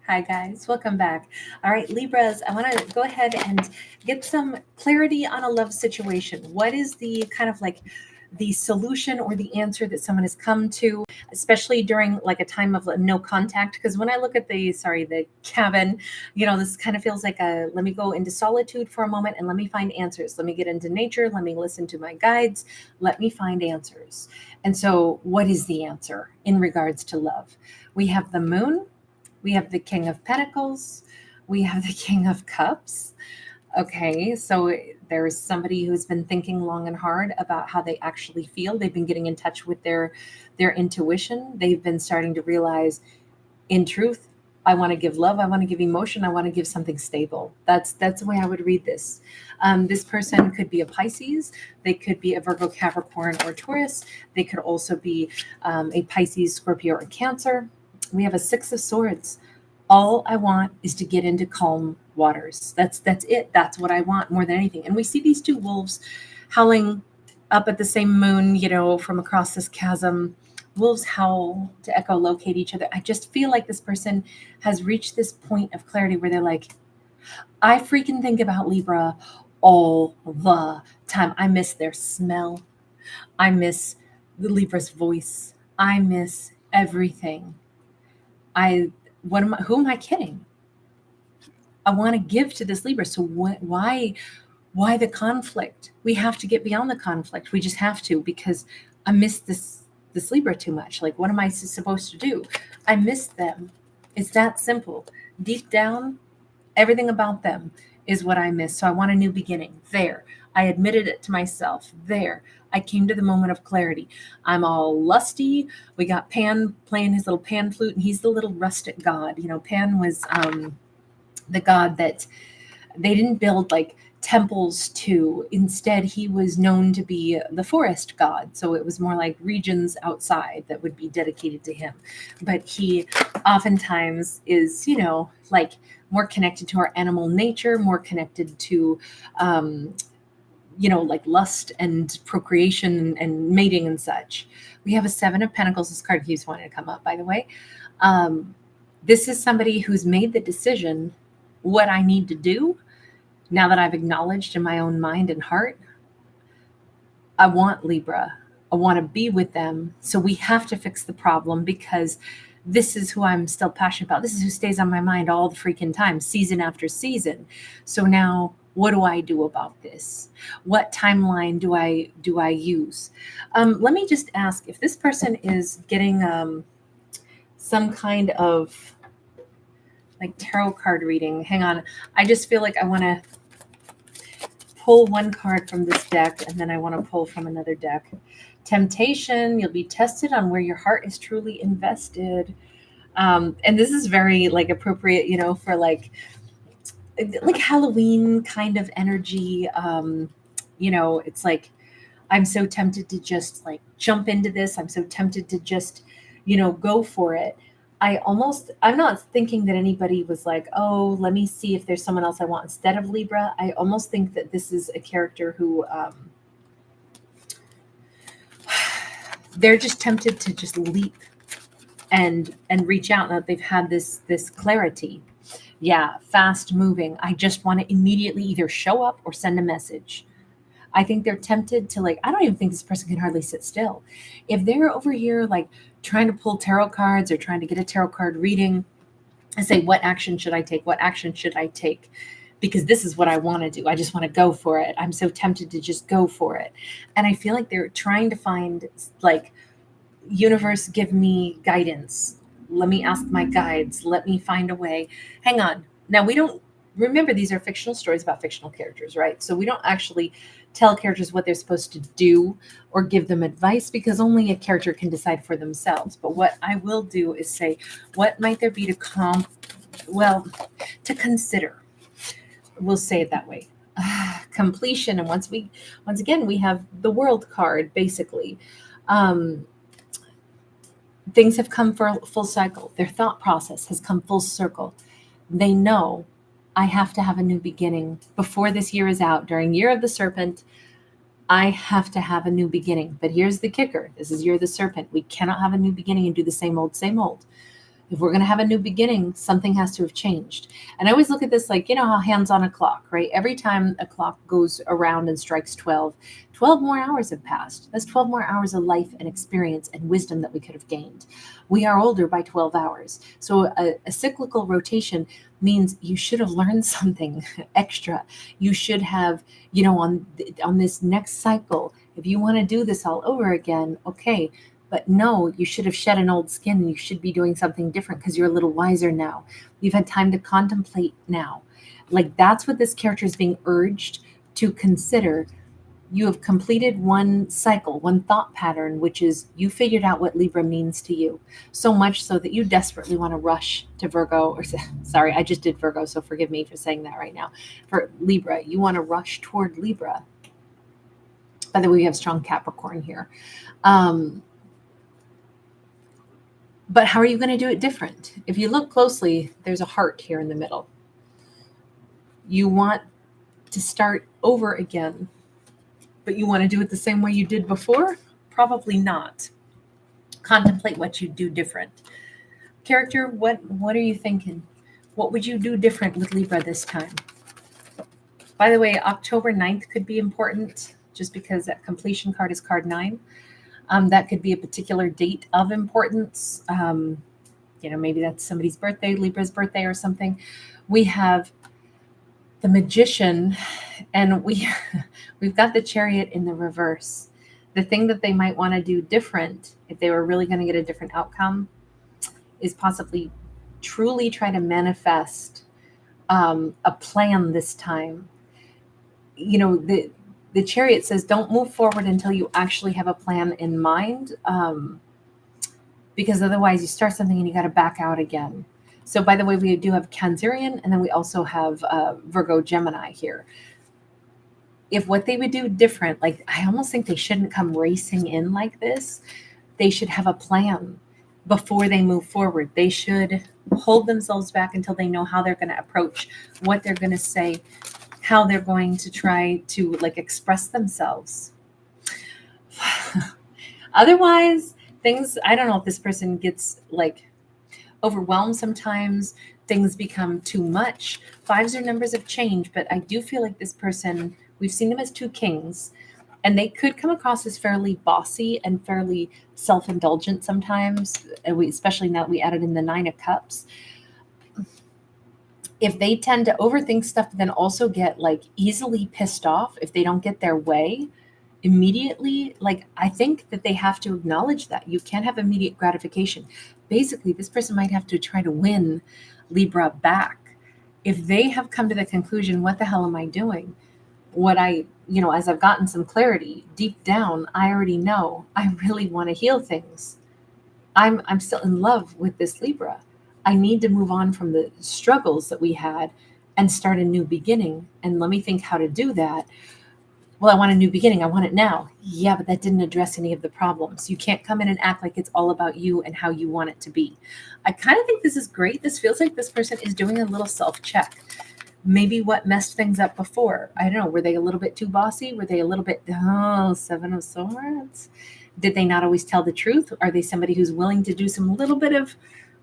Hi, guys. Welcome back. All right, Libras, I want to go ahead and get some clarity on a love situation. What is the kind of like the solution or the answer that someone has come to, especially during like a time of no contact? Because when I look at the cabin, this kind of feels like let me go into solitude for a moment and let me find answers. Let me get into nature. Let me listen to my guides. Let me find answers. And so, what is the answer in regards to love? We have the moon. We have the King of Pentacles. We have the King of Cups. Okay, so there's somebody who's been thinking long and hard about how they actually feel. They've been getting in touch with their intuition. They've been starting to realize, in truth, I want to give love. I want to give emotion. I want to give something stable. That's the way I would read this. This person could be a Pisces. They could be a Virgo, Capricorn, or Taurus. They could also be a Pisces, Scorpio, or Cancer. We have a Six of Swords. All I want is to get into calm waters. That's it. That's what I want more than anything. And we see these two wolves howling up at the same moon, from across this chasm. Wolves howl to echolocate each other. I just feel like this person has reached this point of clarity where they're like, I freaking think about Libra all the time. I miss their smell. I miss the Libra's voice. I miss everything. Who am I kidding? I want to give to this Libra. So why the conflict? We have to get beyond the conflict. We just have to, because I miss this Libra too much. Like, what am I supposed to do? I miss them. It's that simple. Deep down, everything about them is what I miss. So I want a new beginning. There. I admitted it to myself. There. I came to the moment of clarity. I'm all lusty. We got Pan playing his little pan flute, and he's the little rustic god. Pan was the god that they didn't build like temples to. Instead, he was known to be the forest god. So it was more like regions outside that would be dedicated to him. But he oftentimes is, like more connected to our animal nature, more connected to like lust and procreation and mating and such. We have a Seven of Pentacles. This card keeps wanting to come up, by the way. This is somebody who's made the decision what I need to do now that I've acknowledged in my own mind and heart. I want Libra. I want to be with them. So we have to fix the problem, because this is who I'm still passionate about. This is who stays on my mind all the freaking time, season after season. So now, what do I do about this? What timeline do I use? Let me just ask if this person is getting some kind of like tarot card reading. Hang on. I just feel like I want to pull one card from this deck, and then I want to pull from another deck. Temptation. You'll be tested on where your heart is truly invested. And this is very like appropriate, for like Halloween kind of energy. It's like, I'm so tempted to just like jump into this. I'm so tempted to just, go for it. I'm not thinking that anybody was like, oh, let me see if there's someone else I want instead of Libra. I almost think that this is a character who, they're just tempted to just leap and reach out, now that they've had this clarity. Yeah, fast moving. I just want to immediately either show up or send a message. I think they're tempted to I don't even think this person can hardly sit still. If they're over here like trying to pull tarot cards or trying to get a tarot card reading and say, what action should I take? What action should I take? Because this is what I want to do. I just want to go for it. I'm so tempted to just go for it. And I feel like they're trying to find like, universe, give me guidance. Let me ask my guides. Let me find a way. Hang on. Now, we don't remember, these are fictional stories about fictional characters, right? So we don't actually tell characters what they're supposed to do or give them advice, because only a character can decide for themselves. But what I will do is say, what might there be to consider? We'll say it that way. Completion. And once again, we have the World card, basically. Things have come for a full cycle. Their thought process has come full circle. They know, I have to have a new beginning. Before this year is out, during Year of the Serpent, I have to have a new beginning. But here's the kicker. This is Year of the Serpent. We cannot have a new beginning and do the same old, same old. If we're going to have a new beginning, something has to have changed. And I always look at this like, you know how hands on a clock, right? Every time a clock goes around and strikes 12, 12 more hours have passed. That's 12 more hours of life and experience and wisdom that we could have gained. We are older by 12 hours. So a cyclical rotation means you should have learned something extra. You should have, on this next cycle, if you want to do this all over again, okay. But no, you should have shed an old skin and you should be doing something different because you're a little wiser now. You've had time to contemplate now. Like that's what this character is being urged to consider. You have completed one cycle, one thought pattern, which is you figured out what Libra means to you. So much so that you desperately want to rush to Virgo, or sorry, I just did Virgo, so forgive me for saying that right now. For Libra, you want to rush toward Libra. By the way, we have strong Capricorn here. But how are you going to do it different? If you look closely, there's a heart here in the middle. You want to start over again, but you want to do it the same way you did before? Probably not. Contemplate what you do different. Character, what are you thinking? What would you do different with Libra this time? By the way, October 9th could be important just because that completion card is card 9. That could be a particular date of importance. Maybe that's somebody's birthday, Libra's birthday or something. We have the Magician, and we've got the Chariot in the reverse. The thing that they might want to do different, if they were really going to get a different outcome, is possibly truly try to manifest a plan this time. The Chariot says, don't move forward until you actually have a plan in mind, because otherwise you start something and you got to back out again. So by the way, we do have Cancerian, and then we also have Virgo Gemini here. If what they would do different, like I almost think they shouldn't come racing in like this. They should have a plan before they move forward. They should hold themselves back until they know how they're going to approach, what they're going to say, how they're going to try to express themselves. Otherwise, I don't know if this person gets overwhelmed sometimes. Things become too much. 5s are numbers of change, but I do feel like this person, we've seen them as 2 kings, and they could come across as fairly bossy and fairly self-indulgent sometimes, especially now that we added in the 9 of Cups. If they tend to overthink stuff, then also get easily pissed off if they don't get their way immediately, I think that they have to acknowledge that you can't have immediate gratification. Basically, this person might have to try to win Libra back. If they have come to the conclusion, what the hell am I doing? As I've gotten some clarity deep down, I already know I really want to heal things. I'm still in love with this Libra. I need to move on from the struggles that we had and start a new beginning. And let me think how to do that. Well, I want a new beginning. I want it now. Yeah, but that didn't address any of the problems. You can't come in and act like it's all about you and how you want it to be. I kind of think this is great. This feels like this person is doing a little self-check. Maybe what messed things up before. I don't know. Were they a little bit too bossy? Were they a little bit, 7 of Swords? Did they not always tell the truth? Are they somebody who's willing to do some little bit of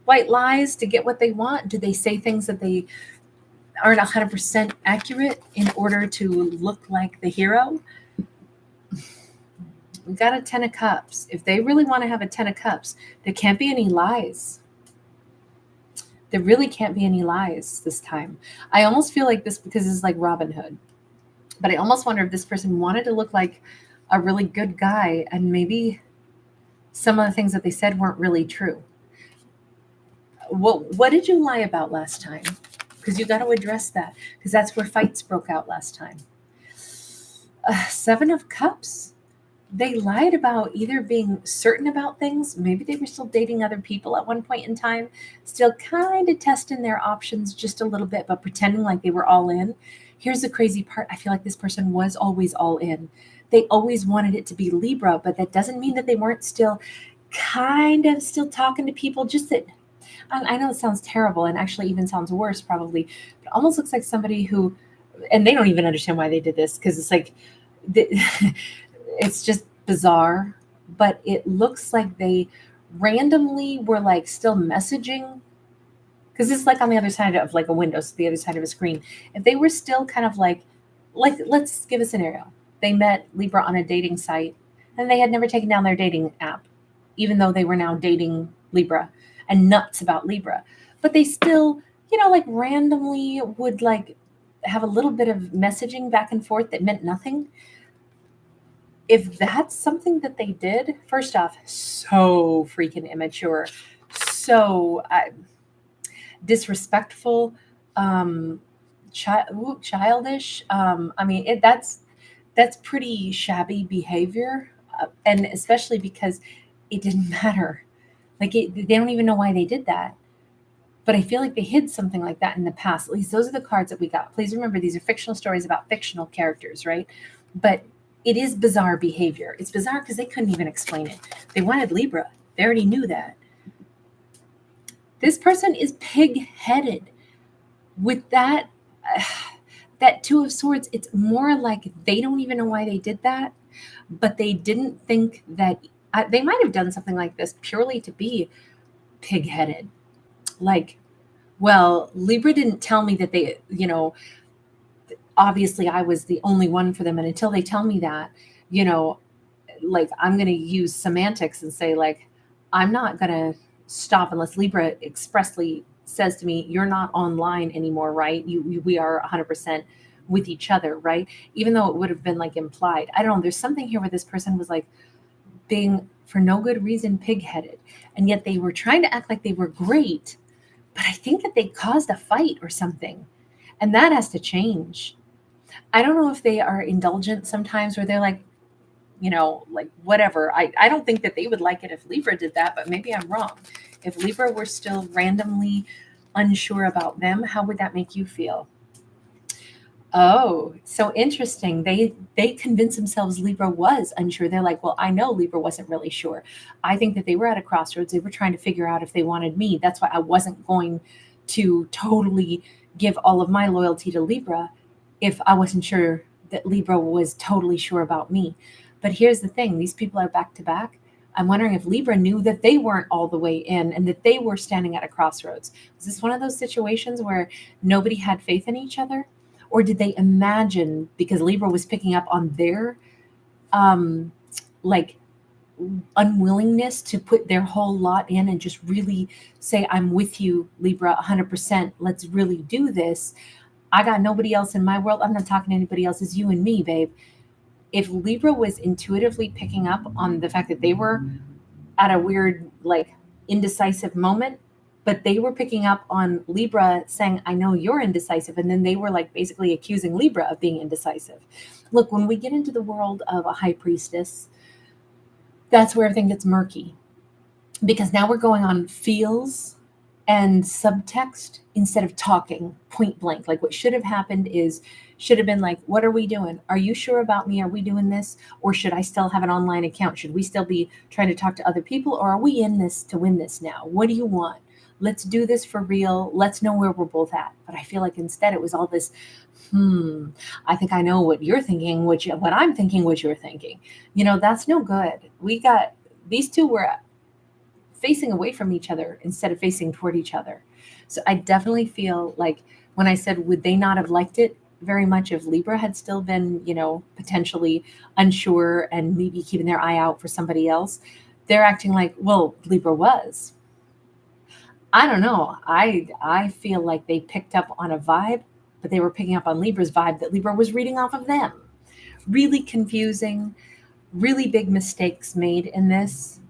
white lies to get what they want? Do they say things that they aren't 100% accurate in order to look like the hero? We got a 10 of Cups. If they really want to have a 10 of Cups, there can't be any lies. There really can't be any lies this time. I almost feel like this, because it's like Robin Hood, but I almost wonder if this person wanted to look like a really good guy, and maybe some of the things that they said weren't really true. What did you lie about last time? Because you got to address that, because that's where fights broke out last time. 7 of Cups. They lied about either being certain about things. Maybe they were still dating other people at one point in time, still kind of testing their options just a little bit, but pretending like they were all in. Here's the crazy part. I feel like this person was always all in. They always wanted it to be Libra, but that doesn't mean that they weren't still talking to people. Just that, I know it sounds terrible and actually even sounds worse probably, but it almost looks like somebody who, and they don't even understand why they did this, because it's like, it's just bizarre, but it looks like they randomly were like still messaging, because it's like on the other side of like a window, so the other side of a screen. If they were still kind of like let's give a scenario. They met Libra on a dating site and they had never taken down their dating app, even though they were now dating Libra and nuts about Libra. But they still, like randomly would like have a little bit of messaging back and forth that meant nothing. If that's something that they did, first off, so freaking immature, so disrespectful, um, childish. I mean, that's pretty shabby behavior, and especially because it didn't matter. Like they don't even know why they did that. But I feel like they hid something like that in the past. At least those are the cards that we got. Please remember, these are fictional stories about fictional characters, right? But it is bizarre behavior. It's bizarre because they couldn't even explain it. They wanted Libra. They already knew that. This person is pig-headed. With that, that Two of Swords, it's more like they don't even know why they did that, but they didn't think that they might have done something like this purely to be pig-headed. Like, well, Libra didn't tell me that they, obviously I was the only one for them. And until they tell me that, like I'm going to use semantics and say, like, I'm not going to stop unless Libra expressly says to me, you're not online anymore, right? We are 100% with each other, right? Even though it would have been like implied. I don't know. There's something here where this person was like being, for no good reason, pig-headed. And yet they were trying to act like they were great. But I think that they caused a fight or something. And that has to change. I don't know if they are indulgent sometimes where they're like, like whatever. I don't think that they would like it if Libra did that, but maybe I'm wrong. If Libra were still randomly unsure about them, how would that make you feel? Oh, so interesting. They convinced themselves Libra was unsure. They're like, well, I know Libra wasn't really sure. I think that they were at a crossroads. They were trying to figure out if they wanted me. That's why I wasn't going to totally give all of my loyalty to Libra if I wasn't sure that Libra was totally sure about me. But here's the thing, these people are back to back. I'm wondering if Libra knew that they weren't all the way in and that they were standing at a crossroads. Was this one of those situations where nobody had faith in each other? Or did they imagine, because Libra was picking up on their like unwillingness to put their whole lot in and just really say, I'm with you, Libra, 100%. Let's really do this. I got nobody else in my world. I'm not talking to anybody else. It's you and me, babe. If Libra was intuitively picking up on the fact that they were at a weird, like, indecisive moment, but they were picking up on Libra saying, I know you're indecisive. And then they were like basically accusing Libra of being indecisive. Look, when we get into the world of a high priestess, that's where everything gets murky, because now we're going on feels and subtext instead of talking point blank. Like what should have happened should have been like, what are we doing? Are you sure about me? Are we doing this? Or should I still have an online account? Should we still be trying to talk to other people? Or are we in this to win this now? What do you want? Let's do this for real. Let's know where we're both at. But I feel like instead it was all this, I think I know what you're thinking, what I'm thinking, what you're thinking. That's no good. These two were facing away from each other instead of facing toward each other. So I definitely feel like when I said, would they not have liked it very much if Libra had still been, potentially unsure and maybe keeping their eye out for somebody else, they're acting like, well, Libra was. I don't know. I feel like they picked up on a vibe, but they were picking up on Libra's vibe that Libra was reading off of them. Really confusing, really big mistakes made in this.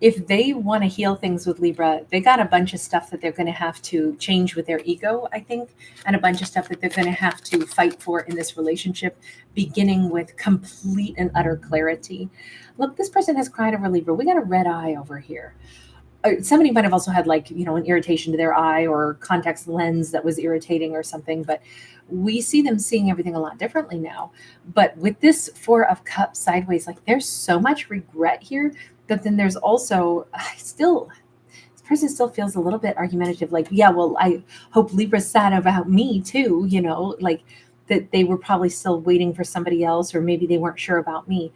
If they want to heal things with Libra, they got a bunch of stuff that they're going to have to change with their ego, I think, and a bunch of stuff that they're going to have to fight for in this relationship, beginning with complete and utter clarity. Look, this person has cried over Libra. We got a red eye over here. Somebody might have also had an irritation to their eye or contact lens that was irritating or something, but we see them seeing everything a lot differently now. But with this Four of Cups sideways, like there's so much regret here. But then there's also this person still feels a little bit argumentative. Like, yeah, well, I hope Libra's sad about me too, like that they were probably still waiting for somebody else, or maybe they weren't sure about me.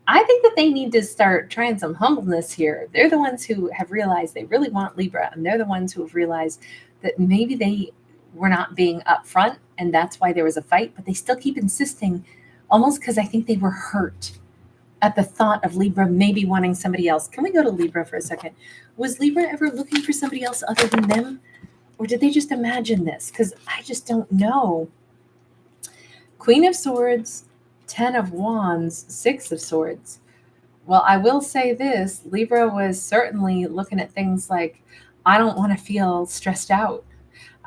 I think that they need to start trying some humbleness here. They're the ones who have realized they really want Libra, and they're the ones who have realized that maybe they were not being upfront, and that's why there was a fight, but they still keep insisting, almost because I think they were hurt at the thought of Libra maybe wanting somebody else. Can we go to Libra for a second? Was Libra ever looking for somebody else other than them? Or did they just imagine this? Because I just don't know. Queen of Swords, 10 of Wands, 6 of Swords. Well, I will say this, Libra was certainly looking at things like, I don't want to feel stressed out.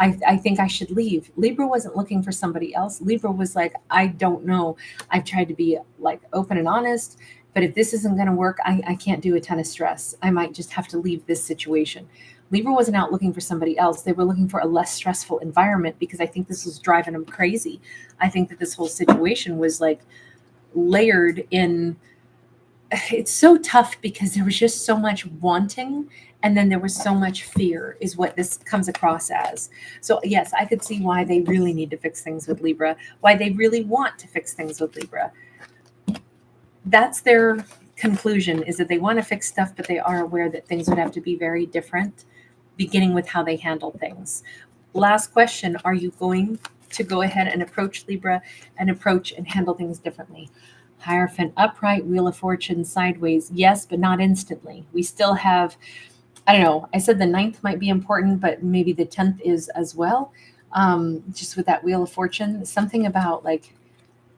I think I should leave. Libra wasn't looking for somebody else. Libra was like, I don't know. I've tried to be like open and honest, but if this isn't going to work, I can't do a ton of stress. I might just have to leave this situation. Libra wasn't out looking for somebody else. They were looking for a less stressful environment because I think this was driving them crazy. I think that this whole situation was like layered in. It's so tough because there was just so much wanting, and then there was so much fear is what this comes across as. So yes, I could see why they really need to fix things with Libra, why they really want to fix things with Libra. That's their conclusion, is that they want to fix stuff, but they are aware that things would have to be very different, beginning with how they handle things. Last question, are you going to go ahead and approach Libra and approach and handle things differently? Hierophant upright, Wheel of Fortune sideways, yes, but not instantly. We still have, I don't know, I said the 9th might be important, but maybe the 10th is as well. Just with that Wheel of Fortune, something about like,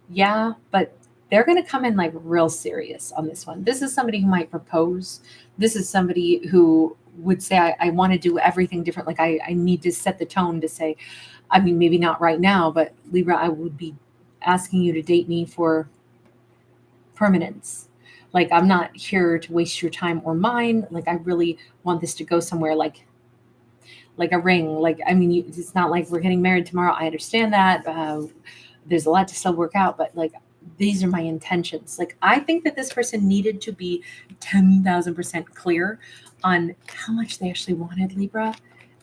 yeah, but they're going to come in like real serious on this one. This is somebody who might propose. This is somebody who would say, I want to do everything different. Like I need to set the tone to say, I mean, maybe not right now, but Libra, I would be asking you to date me for permanence. Like, I'm not here to waste your time or mine. Like, I really want this to go somewhere like a ring. Like, I mean, it's not like we're getting married tomorrow. I understand that. There's a lot to still work out, but like, these are my intentions. Like, I think that this person needed to be 10,000% clear on how much they actually wanted Libra.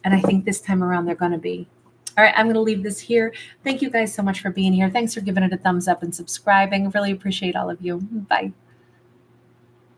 And I think this time around, they're going to be. All right, I'm going to leave this here. Thank you guys so much for being here. Thanks for giving it a thumbs up and subscribing. Really appreciate all of you. Bye.